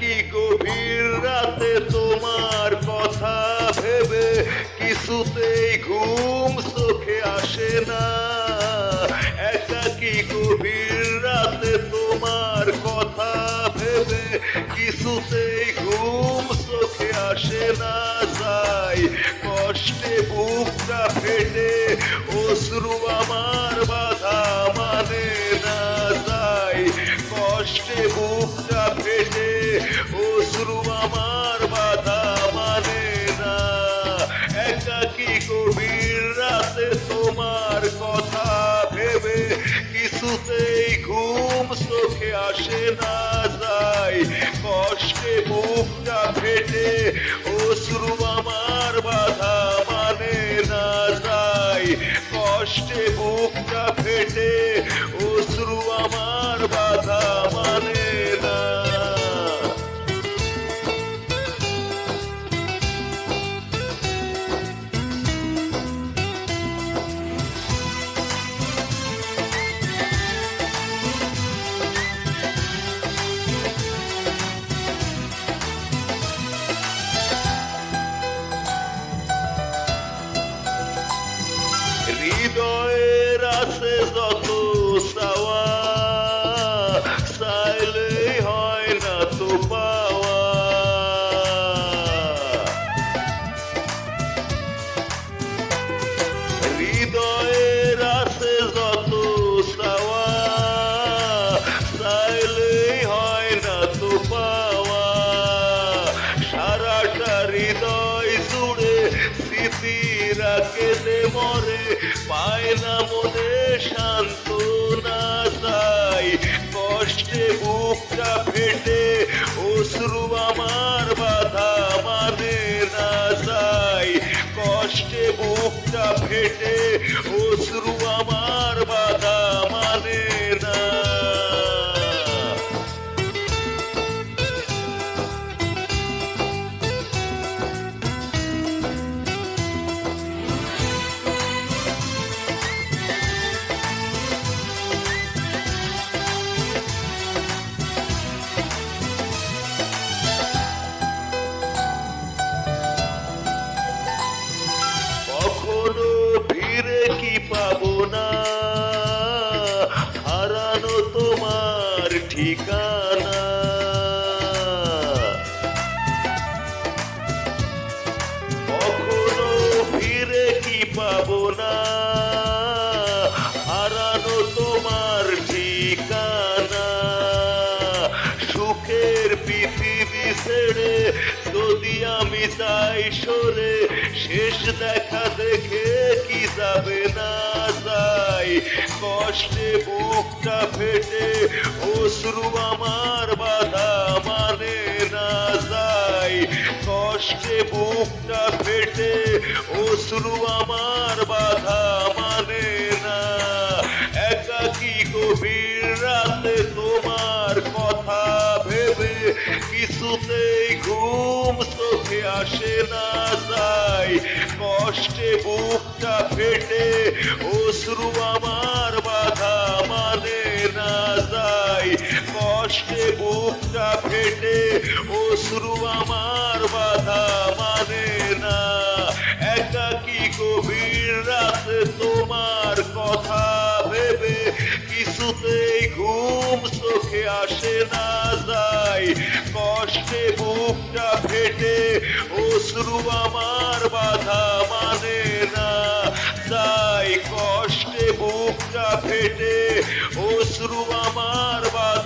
একাকী গভীর রাতে তোমার কথা ভেবে কিছুতেই ঘুম চোখে আসে না। একাকী গভীর রাতে তোমার কথা ভেবে কিছুতেই ঘুম চোখে আসে না। যাই কষ্টে বুকটা ফেটে অশ্রু আমার বাধা মানে না। যাই কষ্টে বুকটা ফেটে অশ্রু আমার বাধা মানে না। একাকী গভীর রাতে তোমার কথা ভেবে কিছুতেই ঘুম চোখে আসে না। যাই কষ্টে বুকটা ফেটে অশ্রু আমার বাধা মানে না। যাই কষ্টে বুকটা ফেটে অশ্রু আমার বাধা মানে না। হৃদয়ের আছে যত চাওয়া চাইলেই হয় না তো পাওয়া। হৃদয়ের আছে যত চাওয়া চাইলেই হয় না তো পাওয়া। সারাটা হৃদয় জুড়ে স্মৃতিরা কেঁদে মরে পায় না মনে সান্ত্বনা। যাই কষ্টে বুকটা ফেটে অশ্রু আমার বাধা মানে না। যাই কষ্টে বুকটা ফেটে অশ্রু আমার বাধা মানে না। কখনো ফিরে কি পাবো না হারানো তোমার ঠিকানা। কখনো ফিরে কি পাবো না হারানো তোমার ঠিকানা। সুখের পৃথিবী ছেড়ে যদি আমি যাই সরে শেষ দেখা দেখে কি যাবে না। যাই কষ্টে বুকটা ফেটে অশ্রু আমার বাধা মানে না। যাই কষ্টে বুকটা ফেটে অশ্রু আমার বাধা মানে না। একাকী গভীর রাতে তোমার কথা ভেবে কিছুতেই ঘুম চোখে আসে না। যাই কষ্টে বুকটা ফেটে অশ্রু আমার বাধা মানে না। যাই কষ্টে বুকটা ফেটে অশ্রু আমার বাধা মানে না। একাকী গভীর রাতে তোমার কথা ভেবে কিছুতেই ঘুম চোখে আসে না। যাই কষ্টে বুকটা ফেটে অশ্রু আমার বাধা মানে না। যাই কষ্টে বুকটা ফেটে অশ্রু আমার বাধা